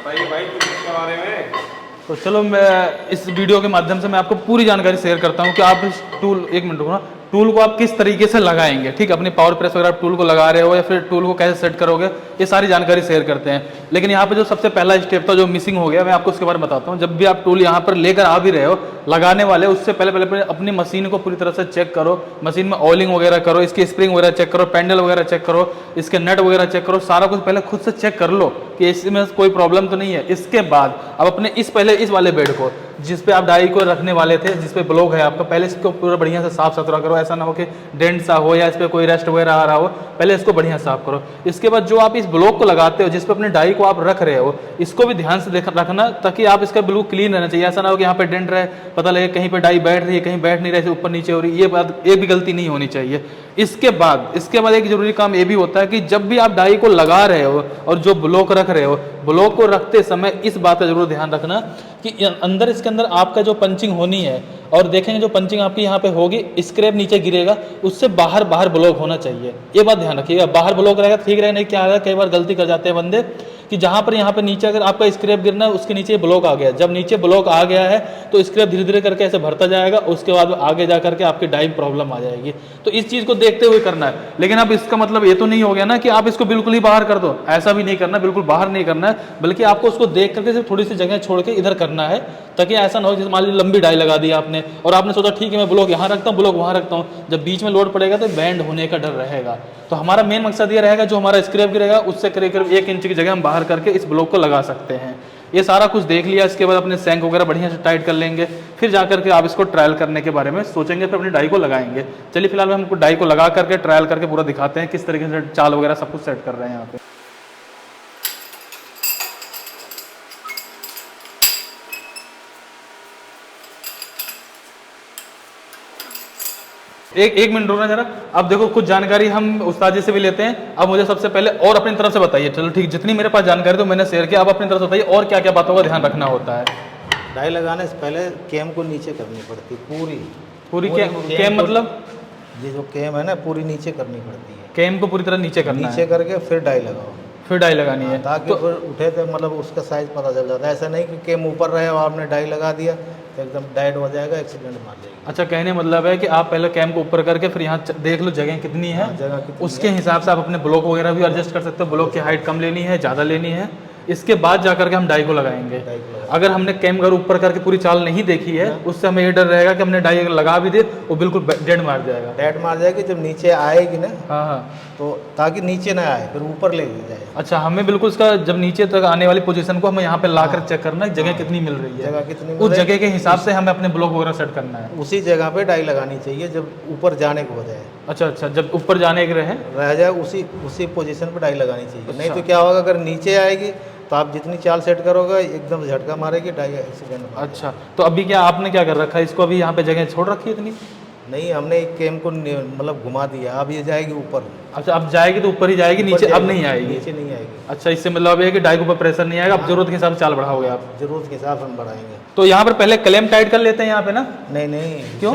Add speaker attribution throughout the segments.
Speaker 1: बताइए भाई कुछ इसके बारे में।
Speaker 2: तो चलो मैं इस वीडियो के माध्यम से मैं आपको पूरी जानकारी शेयर करता हूँ कि आप इस टूल, एक मिनट रुको ना, टूल को आप किस तरीके से लगाएंगे, ठीक है। अपनी पावर प्रेस वगैरह टूल को लगा रहे हो या फिर टूल को कैसे सेट करोगे, ये सारी जानकारी शेयर करते हैं। लेकिन यहाँ पे जो सबसे पहला स्टेप था जो मिसिंग हो गया, मैं आपको उसके बारे में बताता हूँ। जब भी आप टूल यहाँ पर लेकर आ भी रहे हो लगाने वाले, उससे पहले अपनी मशीन को पूरी तरह से चेक करो। मशीन में ऑयलिंग वगैरह करो, इसकी स्प्रिंग वगैरह चेक करो, पैंडल वगैरह चेक करो, इसके नट वगैरह चेक करो, सारा कुछ पहले खुद से चेक कर लो कि इसमें कोई प्रॉब्लम तो नहीं है। इसके बाद अब अपने पहले इस वाले बेड को जिस पे आप डाई को रखने वाले थे, जिस पे ब्लॉक है आपका, पहले इसको पूरा बढ़िया से साफ सुथरा करो। ऐसा ना हो कि डेंट सा हो या इस पे कोई रेस्ट वगैरह आ रहा हो, पहले इसको बढ़िया साफ करो। इसके बाद जो आप इस ब्लॉक को लगाते हो, जिस पे अपने डाई को आप रख रहे हो, इसको भी ध्यान से रखना ताकि आप इसका बिल्कुल क्लीन रहना चाहिए। ऐसा ना हो कि यहाँ पे डेंट रहे, पता लगे कहीं पे डाई बैठ रही है, कहीं बैठ नहीं रही, ऊपर नीचे हो रही है, ये बात एक भी गलती नहीं होनी चाहिए। इसके बाद एक जरूरी काम ये भी होता है कि जब भी आप डाई को लगा रहे हो और जो ब्लॉक रख रहे हो, ब्लॉक को रखते समय इस बात का जरूर ध्यान रखना कि इसके अंदर आपका जो पंचिंग होनी है, और देखेंगे जो पंचिंग आपकी यहाँ पे होगी, स्क्रैप नीचे गिरेगा, उससे बाहर ब्लॉक होना चाहिए। ये बात ध्यान रखिएगा। बाहर ब्लॉक रहेगा ठीक रहेगा, नहीं क्या है कई बार गलती कर जाते हैं बंदे कि जहाँ पर यहाँ पे नीचे अगर आपका स्क्रैप गिरना है, उसके नीचे ब्लॉक आ गया। जब नीचे ब्लॉक आ गया है तो स्क्रैप धीरे धीरे करके ऐसे भरता जाएगा, उसके बाद आगे जा करके आपकी डाई में प्रॉब्लम आ जाएगी। तो इस चीज़ को देखते हुए करना है। लेकिन अब इसका मतलब ये तो नहीं हो गया ना कि आप इसको बिल्कुल ही बाहर कर दो, ऐसा भी नहीं करना, बिल्कुल बाहर नहीं करना है, बल्कि आपको उसको देख करके सिर्फ थोड़ी सी जगह छोड़ के इधर करना है, ताकि ऐसा ना हो जैसे मान लीजिए लंबी डाई लगा दी आपने और आपने सोचा ठीक है मैं ब्लॉक यहाँ रखता हूँ, ब्लॉक वहाँ रखता हूँ, जब बीच में लोड पड़ेगा तो बैंड होने का डर रहेगा। तो हमारा मेन मकसद ये रहेगा जो हमारा स्क्रैप गिरेगा उससे करीब 1 इंच की जगह हम बाहर करके इस ब्लॉक को लगा सकते हैं। ये सारा कुछ देख लिया, इसके बाद अपने सैंक वगैरह बढ़िया से टाइट कर लेंगे, फिर जाकर के आप इसको ट्रायल करने के बारे में सोचेंगे, फिर अपनी डाई को लगाएंगे। चलिए फिलहाल हम हमको डाई को लगा करके ट्रायल करके पूरा दिखाते हैं किस तरीके से चाल वगैरह सब कुछ सेट कर रहे हैं यहाँ पे। एक मिनट रुकना जरा। अब देखो कुछ जानकारी हम उस्ताद जी से भी लेते हैं। अब मुझे सबसे पहले और अपनी तरफ से बताइए, चलो ठीक जितनी मेरे पास जानकारी तो मैंने शेयर किया, अब अपनी तरफ से बताइए और क्या क्या बातों का ध्यान रखना होता है।
Speaker 3: डाई लगाने से पहले कैम को नीचे करनी पड़ती है, पूरी
Speaker 2: कैम मतलब
Speaker 3: ये जो कैम है ना पूरी नीचे करनी पड़ती है।
Speaker 2: कैम को पूरी तरह नीचे करना
Speaker 3: नीचे करके फिर डाई लगाओ,
Speaker 2: फिर डाई लगानी है
Speaker 3: ताकि
Speaker 2: तो
Speaker 3: फिर उठे तो मतलब उसका साइज पता चल जाता है। ऐसा नहीं कि कैम ऊपर रहे और आपने डाई लगा दिया तो एकदम डाइड हो जाएगा, एक्सीडेंट मार जाएगी।
Speaker 2: अच्छा, कहने मतलब है कि आप पहले कैम को ऊपर करके फिर यहाँ देख लो जगह कितनी है,
Speaker 3: जगह कितनी
Speaker 2: उसके हिसाब से आप अपने ब्लॉक वगैरह भी एडजस्ट कर सकते हो। ब्लॉक की हाइट कम लेनी है, ज़्यादा लेनी है, इसके बाद जाकर के हम डाई को लगाएंगे। अगर हमने कैम घर ऊपर करके पूरी चाल नहीं देखी है, उससे हमें ये डर रहेगा कि हमने डाई अगर लगा भी दे वो बिल्कुल डेड मार जाएगा।
Speaker 3: डेड मार जाएगी जब नीचे आएगी ना,
Speaker 2: हाँ हाँ,
Speaker 3: तो ताकि नीचे ना आए फिर ऊपर ले जाए।
Speaker 2: अच्छा, हमें बिल्कुल इसका जब नीचे तक आने वाली पोजीशन को हमें यहाँ पे लाकर चेक करना है जगह कितनी मिल रही है,
Speaker 3: जगह कितनी
Speaker 2: उस जगह के हिसाब से हमें अपने ब्लॉक वगैरह सेट करना है।
Speaker 3: उसी जगह पे डाई लगानी चाहिए जब ऊपर जाने को हो जाए।
Speaker 2: अच्छा, जब ऊपर जाने के रह
Speaker 3: जाए उसी पोजीशन पे डाई लगानी चाहिए। नहीं तो क्या होगा, अगर नीचे आएगी तो आप जितनी चाल सेट करोगे एकदम झटका मारेगी, डाई एक्सीडेंट।
Speaker 2: अच्छा, तो अभी क्या आपने क्या कर रखा है, इसको अभी यहाँ पे जगह छोड़ रखी है इतनी?
Speaker 3: नहीं, हमने एक कैम को मतलब घुमा दिया, अब ये जाएगी ऊपर।
Speaker 2: अच्छा, अब जाएगी तो ऊपर ही जाएगी, नीचे अब नहीं आएगी?
Speaker 3: नीचे नहीं आएगी।
Speaker 2: अच्छा, इससे मतलब है कि डाई के ऊपर प्रेशर नहीं आएगा। अब जरूरत के हिसाब से चाल बढ़ाओगे आप?
Speaker 3: जरूरत के हिसाब से हम बढ़ाएंगे।
Speaker 2: तो यहाँ पर पहले क्लैंप टाइट कर लेते हैं यहाँ पे ना?
Speaker 3: नहीं,
Speaker 2: क्यों?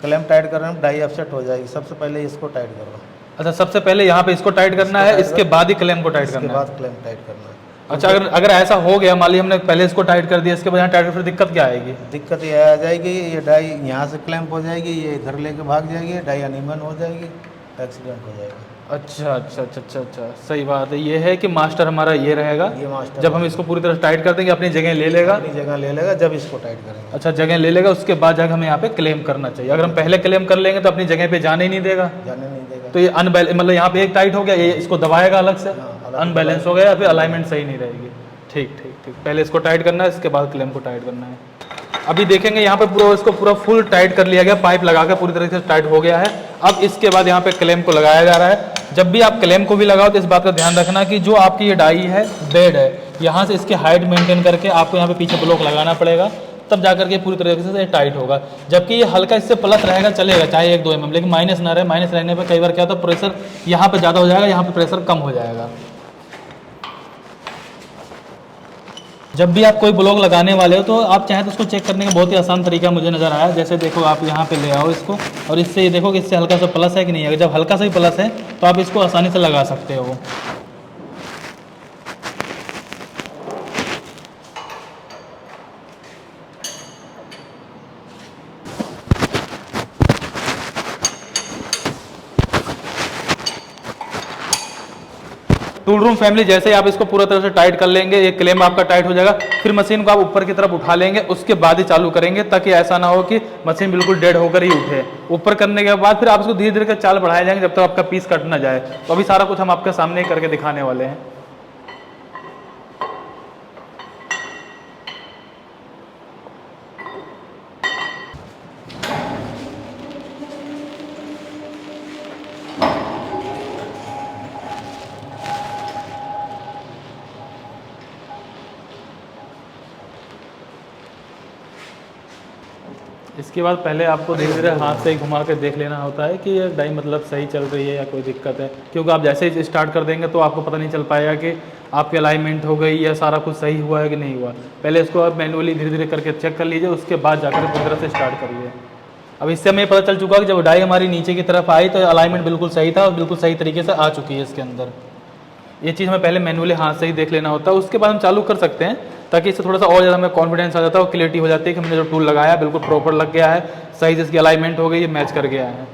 Speaker 3: क्लैंप टाइट करने में डाई अपसेट हो जाएगी, सबसे पहले इसको टाइट करो।
Speaker 2: अच्छा, सबसे पहले यहाँ पे इसको टाइट करना है, इसके बाद ही क्लैंप को टाइट करना है?
Speaker 3: इसके बाद क्लैंप टाइट करना है।
Speaker 2: अच्छा, अगर ऐसा हो गया, मान लीजिए हमने पहले इसको टाइट कर दिया, इसके बाद यहाँ टाइट, फिर दिक्कत क्या आएगी?
Speaker 3: दिक्कत ये आ जाएगी, ये डाई यहाँ से क्लैंप हो जाएगी, ये इधर लेके भाग जाएगी, डाई अनइवन हो जाएगी, एक्सीडेंट हो जाएगा।
Speaker 2: अच्छा, सही बात है। ये है कि मास्टर हमारा ये रहेगा,
Speaker 3: ये मास्टर
Speaker 2: जब हम इसको पूरी तरह टाइट कर देंगे अपनी जगह ले लेगा।
Speaker 3: अपनी जगह ले लेगा जब इसको टाइट करेंगे।
Speaker 2: अच्छा, जगह ले लेगा, उसके बाद जाकर हमें यहाँ पे क्लेम करना चाहिए। अगर हम पहले क्लेम कर लेंगे तो अपनी जगह पे जाने ही नहीं देगा,
Speaker 3: तो
Speaker 2: ये मतलब यहाँ पे एक टाइट हो गया, ये इसको दबाएगा अलग से, अनबैलेंस हो गया या फिर अलाइनमेंट सही नहीं रहेगी। ठीक, पहले इसको टाइट करना है, इसके बाद क्लेम को टाइट करना है। अभी देखेंगे यहाँ पे इसको पूरा फुल टाइट कर लिया गया, पाइप लगाकर पूरी तरह से टाइट हो गया है। अब इसके बाद यहाँ पे क्लेम को लगाया जा रहा है। जब भी आप क्लेम को भी लगाओ तो इस बात का ध्यान रखना कि जो आपकी ये डाई है, बेड है, यहाँ से इसकी हाइट मेंटेन करके आपको यहाँ पे पीछे ब्लॉक लगाना पड़ेगा, तब जाकर के पूरी तरीके से टाइट होगा। जबकि ये हल्का इससे प्लस रहेगा चलेगा, चाहे 1-2 mm, लेकिन माइनस ना रहे। माइनस रहने पर कई बार क्या होता है, प्रेशर यहाँ पे ज़्यादा हो जाएगा, यहाँ पे प्रेशर कम हो जाएगा। जब भी आप कोई ब्लॉक लगाने वाले हो तो आप चाहे तो उसको चेक करने का बहुत ही आसान तरीका मुझे नज़र आया। जैसे देखो, आप यहाँ पे ले आओ इसको और इससे ये देखो कि इससे हल्का सा प्लस है कि नहीं है। जब हल्का सा ही प्लस है तो आप इसको आसानी से लगा सकते हो। टूल रूम फैमिली जैसे ही आप इसको पूरा तरह से टाइट कर लेंगे, ये क्लेम आपका टाइट हो जाएगा, फिर मशीन को आप ऊपर की तरफ उठा लेंगे, उसके बाद ही चालू करेंगे, ताकि ऐसा ना हो कि मशीन बिल्कुल डेड होकर ही उठे। ऊपर करने के बाद फिर आप इसको धीरे धीरे चाल बढ़ाए जाएंगे जब तक आपका पीस कट ना जाए। तो अभी सारा कुछ हम आपके सामने ही करके दिखाने वाले हैं। इसके बाद पहले आपको धीरे धीरे हाथ से ही घुमा के देख लेना होता है कि ये डाई मतलब सही चल रही है या कोई दिक्कत है, क्योंकि आप जैसे ही स्टार्ट कर देंगे तो आपको पता नहीं चल पाएगा कि आपकी अलाइनमेंट हो गई या सारा कुछ सही हुआ है कि नहीं हुआ। पहले इसको आप मैनुअली धीरे धीरे करके चेक कर लीजिए, उसके बाद जाकर पूरी तरह से स्टार्ट करिए। अब इससे हमें पता चल चुका कि जब डाई हमारी नीचे की तरफ आई तो अलाइनमेंट बिल्कुल सही था और बिल्कुल सही तरीके से आ चुकी है इसके अंदर। ये चीज़ हमें पहले मैनुअली हाथ से ही देख लेना होता है, उसके बाद हम चालू कर सकते हैं, ताकि इससे थोड़ा सा और ज़्यादा हमें कॉन्फिडेंस आ जाता है और क्लियरिटी हो जाती है कि हमने जो टूल लगाया बिल्कुल प्रॉपर लग गया है, सही से इसकी अलाइनमेंट हो गई है, मैच कर गया है।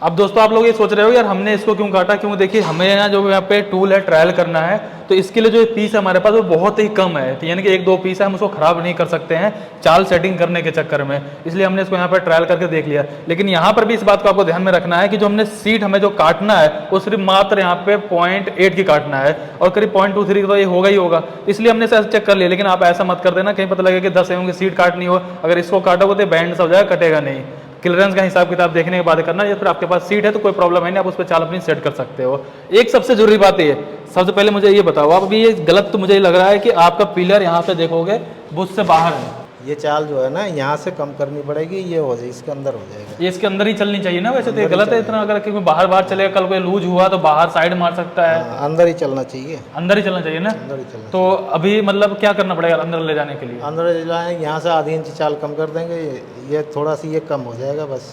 Speaker 2: अब दोस्तों आप लोग ये सोच रहे हो यार हमने इसको क्यों काटा, क्यों? देखिए हमें यहाँ जो यहाँ पे टूल है ट्रायल करना है, तो इसके लिए जो पीस है हमारे पास वो बहुत ही कम है, तो यानी कि 1-2 पीस है, हम उसको खराब नहीं कर सकते हैं चाल सेटिंग करने के चक्कर में, इसलिए हमने इसको यहाँ पर ट्रायल करके देख लिया। लेकिन यहाँ पर भी इस बात को आपको ध्यान में रखना है कि जो हमने सीट हमें जो काटना है वो सिर्फ मात्र यहाँ पे 0.8 की काटना है और करीब 0.23 तो ये होगा ही होगा, इसलिए हमने इसे चेक कर लिया। लेकिन आप ऐसा मत कर देना कहीं पता लगे कि 10 mm की सीट काटनी हो, अगर इसको काटोगे तो बैंड सा हो जाएगा, कटेगा नहीं। क्लियरेंस का हिसाब किताब देखने के बाद करना, या फिर आपके पास सीट है तो कोई प्रॉब्लम है नहीं, आप उस पर चाल अपनी सेट कर सकते हो। एक सबसे जरूरी बात ये, सबसे पहले मुझे ये बताओ, आप अभी ये गलत तो मुझे लग रहा है कि आपका पिलर यहाँ पे देखोगे बुश से बाहर है,
Speaker 3: ये चाल जो है ना यहाँ से कम करनी पड़ेगी, ये हो जाए इसके अंदर हो जाएगा,
Speaker 2: ये इसके अंदर ही चलनी चाहिए ना। वैसे तो ये गलत है इतना, अगर कोई बाहर चलेगा, कल कोई लूज हुआ तो बाहर साइड मार सकता है।
Speaker 3: अंदर ही चलना चाहिए,
Speaker 2: अंदर ही चलना चाहिए ना।
Speaker 3: अंदर ही चलना।
Speaker 2: तो अभी मतलब क्या करना पड़ेगा अंदर ले जाने के लिए?
Speaker 3: अंदर ले जाएंगे, यहाँ से आधी इंच चाल कम कर देंगे, ये थोड़ा सी ये कम हो जाएगा, बस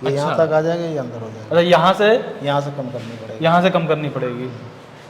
Speaker 3: ये यहाँ तक आ जाएगा, ये अंदर हो जाएगा।
Speaker 2: अच्छा यहाँ से
Speaker 3: कम करनी पड़ेगी,
Speaker 2: यहाँ से कम करनी पड़ेगी,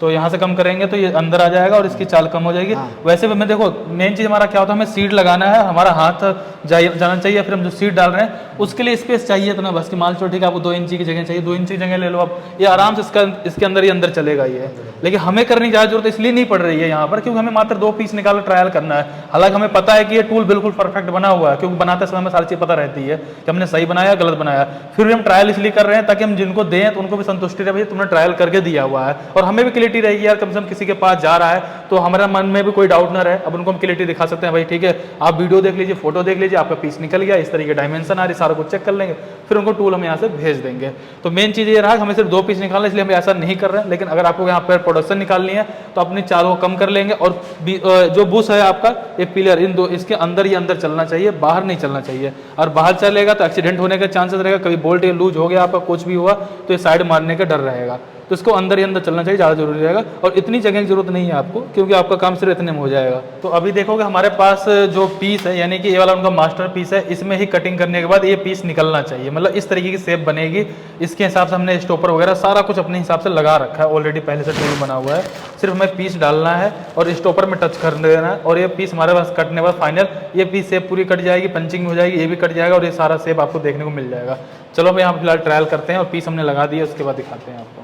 Speaker 2: तो यहाँ से कम करेंगे तो ये अंदर आ जाएगा और इसकी चाल कम हो जाएगी।
Speaker 3: हाँ।
Speaker 2: वैसे भी मैं देखो मेन चीज़ हमारा क्या होता है, हमें सीट लगाना है, हमारा हाथ जाना चाहिए, फिर हम जो सीट डाल रहे हैं उसके लिए स्पेस चाहिए इतना, बस कि मान लो ठीक है आपको 2 इंची की जगह चाहिए, 2 इंची की जगह ले लो आप, ये आराम से इसके अंदर ही अंदर चलेगा ये। लेकिन हमें करने की ज़्यादा जरूरत इसलिए नहीं पड़ रही है यहाँ पर, क्योंकि हमें मात्र 2 पीस निकाल ट्रायल करना है। हालांकि हमें पता है कि ये टूल बिल्कुल परफेक्ट बना हुआ है, क्योंकि बनाते समय हमें सारी चीज़ पता रहती है कि हमने सही बनाया गलत बनाया, फिर भी हम ट्रायल इसलिए कर रहे हैं ताकि हम जिनको दें तो उनको भी संतुष्टि रहे, भाई तुमने ट्रायल करके दिया हुआ है, और हमें भी क्लियरिटी रहेगी यार कम से कम किसी के पास जा रहा है तो हमारे मन में भी कोई डाउट ना रहे। अब उनको हम क्लियरिटी दिखा सकते हैं, भाई ठीक है आप वीडियो देख लीजिए, फोटो देख लीजिए, आपका पीस निकल गया, इस तरीके डायमेंशन आ रही, सारा कुछ चेक कर लेंगे, फिर उनको टूल हम यहाँ से भेज देंगे। तो मेन चीज़ ये रहा हमें सिर्फ 2 पीस निकालना, इसलिए हम ऐसा नहीं कर रहे हैं। लेकिन अगर आपको यहाँ पर प्रोडक्शन निकालनी है तो अपनी चाल को कम कर लेंगे, और जो बुश है आपका ये पिलर इन दो इसके अंदर ही अंदर चलना चाहिए, बाहर नहीं चलना चाहिए, और बाहर चलेगा तो एक्सीडेंट होने के चांसेस रहेगा, कभी बोल्ट लूज हो गया आपका, कुछ भी हुआ तो ये साइड मारने का डर रहेगा। तो तो इसको अंदर ही अंदर चलना चाहिए, ज़्यादा जरूरी रहेगा। और इतनी जगह की जरूरत नहीं है आपको, क्योंकि आपका काम सिर्फ इतने में हो जाएगा। तो अभी देखोगे हमारे पास जो पीस है, यानी कि ये वाला उनका मास्टर पीस है, इसमें ही कटिंग करने के बाद ये पीस निकलना चाहिए, मतलब इस तरीके की शेप बनेगी। इसके हिसाब से हमने स्टॉपर वगैरह सारा कुछ अपने हिसाब से लगा रखा है, ऑलरेडी पहले से टूल बना हुआ है। सिर्फ हमें पीस डालना है और स्टॉपर में टच कर देना है, और ये पीस हमारे पास कटने के बाद फाइनल ये पीस शेप पूरी कट जाएगी, पंचिंग हो जाएगी, ये भी कट जाएगा और ये सारा शेप आपको देखने को मिल जाएगा। चलो हम यहाँ फिलहाल ट्रायल करते हैं और पीस हमने लगा दिया, उसके बाद दिखाते हैं आपको।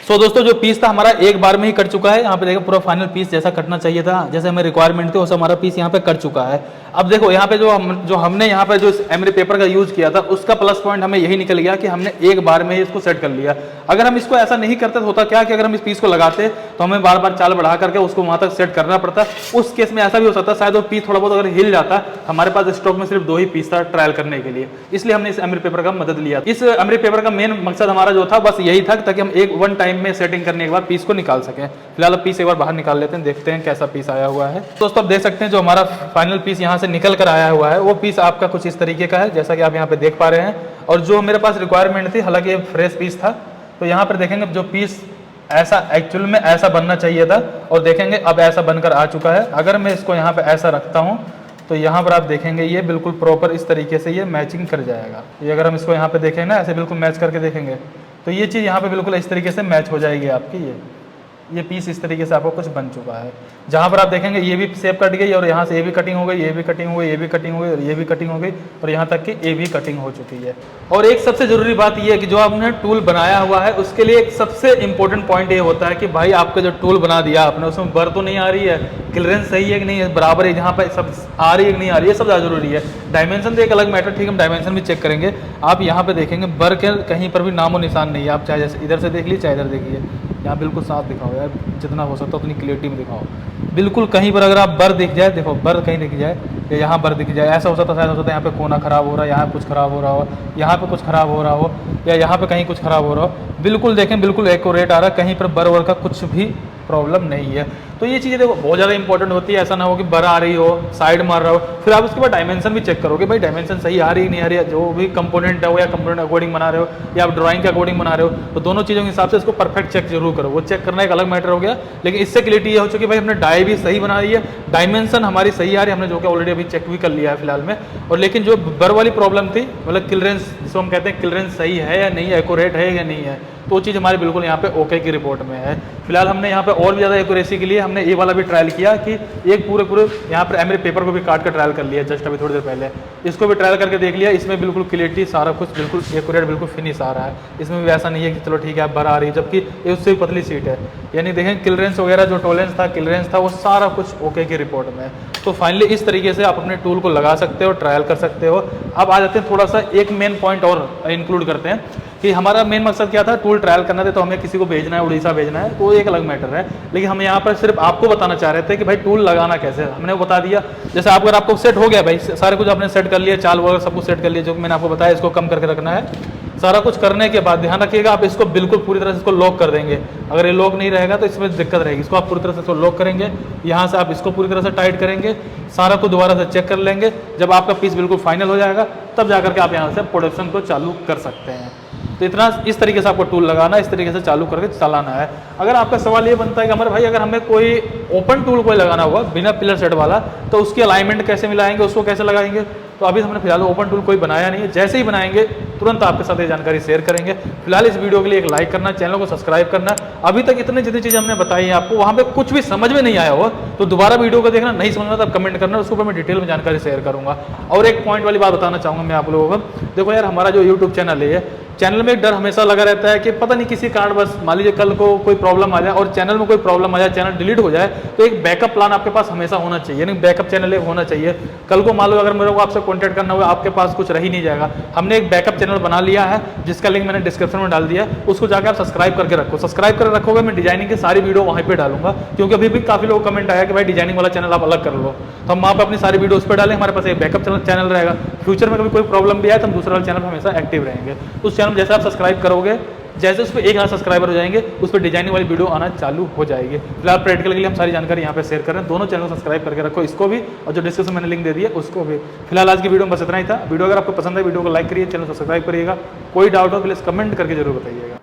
Speaker 2: तो दोस्तों जो पीस था हमारा एक बार में ही कट चुका है। यहाँ पे देखो पूरा फाइनल पीस जैसा कटना चाहिए था, जैसे हमें रिक्वायरमेंट थी वैसा हमारा पीस यहाँ पे कट चुका है। अब देखो यहाँ पे जो हमने यहाँ पे जो एमरी पेपर का यूज किया था, उसका प्लस पॉइंट हमें यही निकल गया कि हमने एक बार में ही इसको सेट कर लिया। अगर हम इसको ऐसा नहीं करते तो होता क्या कि अगर हम इस पीस को लगाते तो हमें बार बार चाल बढ़ा करके उसको वहां तक सेट करना पड़ता। उस केस में ऐसा भी हो सकता शायद वो पीस थोड़ा बहुत अगर हिल जाता, हमारे पास स्टॉक में सिर्फ 2 ही पीस था ट्रायल करने के लिए, इसलिए हमने इस एमरी पेपर का मदद लिया। इस एमरी पेपर का मेन मकसद हमारा जो था बस यही था ताकि हम एक वन टाइम में सेटिंग करने के बाद पीस को निकाल सकें। फिलहाल पीस एक बार बाहर निकाल लेते हैं, देखते हैं कैसा पीस आया हुआ है। दोस्तों आप देख सकते हैं जो हमारा फाइनल पीस यहाँ से निकल कर आया हुआ है, वो पीस आपका कुछ इस तरीके का है, जैसा कि आप यहाँ पे देख पा रहे हैं। और जो मेरे पास रिक्वायरमेंट थी, हालांकि ये फ्रेश पीस था, तो यहाँ पर देखेंगे जो पीस ऐसा एक्चुअल में ऐसा बनना चाहिए था, और देखेंगे अब ऐसा बनकर आ चुका है। अगर मैं इसको यहाँ पे ऐसा रखता हूँ तो यहाँ पर आप देखेंगे ये बिल्कुल प्रॉपर इस तरीके से ये मैचिंग कर जाएगा। ये अगर हम इसको यहाँ पे देखें ना, ऐसे बिल्कुल मैच करके देखेंगे तो ये चीज़ यहाँ पे बिल्कुल इस तरीके से मैच हो जाएगी आपकी। ये पीस इस तरीके से आपको कुछ बन चुका है। जहाँ पर आप देखेंगे ये भी शेप कट गई, और यहाँ से ये भी कटिंग हो गई, ये भी कटिंग हो गई, ये भी कटिंग हो गई, और ये भी कटिंग हो गई, और यहाँ तक कि ये भी कटिंग हो चुकी है। और एक सबसे ज़रूरी बात ये है कि जो आपने टूल बनाया हुआ है उसके लिए एक सबसे इंपॉर्टेंट पॉइंट ये होता है कि भाई आपका जो टूल बना दिया आपने, उसमें बर तो नहीं आ रही है, क्लियरेंस सही है कि नहीं है, बराबर है, जहाँ पर सब आ रही है कि नहीं आ रही है, सब ज़्यादा जरूरी है। डायमेंशन तो एक अलग मैटर, ठीक है, हम डायमेंशन भी चेक करेंगे। आप यहाँ पे देखेंगे बर के कहीं पर भी नामो निशान नहीं है। आप चाहे जैसे इधर से देख लीजिए, चाहे इधर देखिए, यहाँ बिल्कुल साफ दिखाओ यार, जितना हो सकता है उतनी क्लियरिटी में दिखाओ। बिल्कुल कहीं पर अगर आप बर दिख जाए, देखो बर कहीं दिख जाए या यहाँ बर दिख जाए, ऐसा हो सकता है, शायद हो सकता है यहाँ पे कोना खराब हो रहा है, यहाँ कुछ खराब हो रहा हो, यहाँ पे कुछ खराब हो रहा हो, या यहाँ पे कहीं कुछ खराब हो रहा हो। बिल्कुल देखें, बिल्कुल एक्यूरेट आ रहा है, कहीं पर बर वर का कुछ भी प्रॉब्लम नहीं है। तो ये चीज़ें देखो बहुत ज़्यादा इंपॉर्टेंट होती है। ऐसा ना हो कि बर आ रही हो, साइड मार रहा हो, फिर आप उसके बाद डायमेंशन भी चेक करोगे, भाई डायमेंशन सही आ रही है नहीं आ रही है, जो भी कंपोनेंट है वो या कंपोनेंट अकॉर्डिंग बना रहे हो या आप ड्राइंग के अकॉर्डिंग बना रहे हो, तो दोनों चीज़ों के हिसाब से इसको परफेक्ट चेक जरूर करो। वो चेक करना एक अलग मैटर हो गया, लेकिन इससे क्लियरिटी ये हो चुकी है भाई हमने डाई भी सही बना रही है, डायमेंशन हमारी सही आ रही है, हमने जो कि ऑलरेडी अभी चेक भी कर लिया है फिलहाल में। और लेकिन जो बर वाली प्रॉब्लम थी, मतलब क्लियरेंस जिसको हम कहते हैं, क्लियरेंस सही है या नहीं है, एक्यूरेट है या नहीं है, तो वो चीज़ हमारी बिल्कुल यहाँ पे ओके की रिपोर्ट में है। फिलहाल हमने यहाँ पे और भी ज़्यादा एक्यूरेसी के लिए हमने ये वाला भी ट्रायल किया कि एक पूरे यहाँ पर एमरी पेपर को भी काट कर ट्रायल कर लिया जस्ट अभी थोड़ी देर पहले, इसको भी ट्रायल करके देख लिया। इसमें बिल्कुल क्लियरिटी सारा कुछ बिल्कुल एक्यूरेट, बिल्कुल फिनिश आ रहा है। इसमें भी ऐसा नहीं है कि चलो ठीक है अब बर आ रही है, जबकि ये उससे भी पतली सीट है। यानी देखें क्लियरेंस वगैरह जो टॉलरेंस था, क्लियरेंस था, वो सारा कुछ ओके की रिपोर्ट में है। तो फाइनली इस तरीके से आप अपने टूल को लगा सकते हो, ट्रायल कर सकते हो। अब आ जाते हैं थोड़ा सा एक मेन पॉइंट और इंक्लूड करते हैं कि हमारा मेन मकसद क्या था, टूल ट्रायल करना था, तो हमें किसी को भेजना है, उड़ीसा भेजना है, तो एक अलग मैटर है। लेकिन हम यहाँ पर सिर्फ आपको बताना चाह रहे थे कि भाई टूल लगाना कैसे है, हमने वो बता दिया। जैसे अगर आपको सेट हो गया भाई, सारे कुछ आपने सेट कर लिया, चाल वगैरह सब कुछ सेट कर लिया, जो मैंने आपको बताया इसको कम करके रखना है। सारा कुछ करने के बाद ध्यान रखिएगा आप इसको बिल्कुल पूरी तरह से इसको लॉक कर देंगे। अगर ये लॉक नहीं रहेगा तो इसमें दिक्कत रहेगी। इसको आप पूरी तरह से इसको लॉक करेंगे, यहाँ से आप इसको पूरी तरह से टाइट करेंगे, सारा को दोबारा से चेक कर लेंगे। जब आपका पीस बिल्कुल फाइनल हो जाएगा तब जाकर के आप यहाँ से प्रोडक्शन को चालू कर सकते हैं। तो इतना इस तरीके से आपको टूल लगाना है, इस तरीके से चालू करके चलाना है। अगर आपका सवाल ये बनता है कि हमारे भाई अगर हमें कोई ओपन टूल कोई लगाना होगा बिना पिलर सेट वाला, तो उसकी अलाइनमेंट कैसे मिलाएंगे, उसको कैसे लगाएंगे, तो अभी हमने फिलहाल ओपन टूल कोई बनाया नहीं है। जैसे ही बनाएंगे तुरंत आपके साथ ये जानकारी शेयर करेंगे। फिलहाल इस वीडियो के लिए एक लाइक करना, चैनल को सब्सक्राइब करना। अभी तक इतनी जितनी चीज़ें हमने बताई है आपको, वहाँ पे कुछ भी समझ में नहीं आया हो तो दोबारा वीडियो को देखना, नहीं समझना तो कमेंट करना, उसके ऊपर मैं डिटेल में जानकारी शेयर करूँगा। और एक पॉइंट वाली बात बताना चाहूँगा मैं आप लोगों को, देखो यार हमारा जो यूट्यूब चैनल है, चैनल में एक डर हमेशा लगा रहता है कि पता नहीं किसी कारण बस मान लीजिए कल को कोई प्रॉब्लम आ जाए और चैनल में कोई प्रॉब्लम आ जाए, चैनल डिलीट हो जाए, तो एक बैकअप प्लान आपके पास हमेशा होना चाहिए, यानी बैकअप चैनल एक होना चाहिए। कल को मान लो अगर मेरे को आपसे कॉन्टैक्ट करना होगा, आपके पास कुछ रह ही नहीं जाएगा। हमने एक बैकअप चैनल बना लिया है जिसका लिंक मैंने डिस्क्रिप्शन में डाल दिया, उसको जाकर आप सब्सक्राइब करके रखो। सब्सक्राइब करके रखोगे, मैं डिजाइनिंग की सारी वीडियो वहीं पे डालूंगा, क्योंकि अभी भी काफी लोग कमेंट आया कि भाई डिजाइनिंग वाला चैनल आप अलग कर लो, तो हम वहाँ पर अपनी सारी वीडियो उस पर डालें। हमारे पास एक बैकअप चैनल रहेगा, फ्यूचर में कभी कोई प्रॉब्लम भी आए तो हम दूसरा वाला चैनल हमेशा एक्टिव रहेंगे। उस चैनल जैसे आप सब्सक्राइब करोगे जैसे उस पर 1000 सब्सक्राइबर हो जाएंगे उस पर डिजाइनिंग वाली वीडियो आना चालू हो जाएगी। फिलहाल प्रैक्टिकल के लिए हम सारी जानकारी यहाँ पे शेयर कर रहे हैं। दोनों चैनल को सब्सक्राइब करके रखो, इसको भी और जो डिस्क्रिप्शन मैंने लिंक दे दिया उसको भी। फिलहाल आज की वीडियो में बस इतना ही था। वीडियो अगर आपको पसंद है वीडियो को लाइक करिए, चैनल को सब्सक्राइब करिएगा। कोई डाउट हो प्लीज़ कमेंट करके जरूर बताइएगा।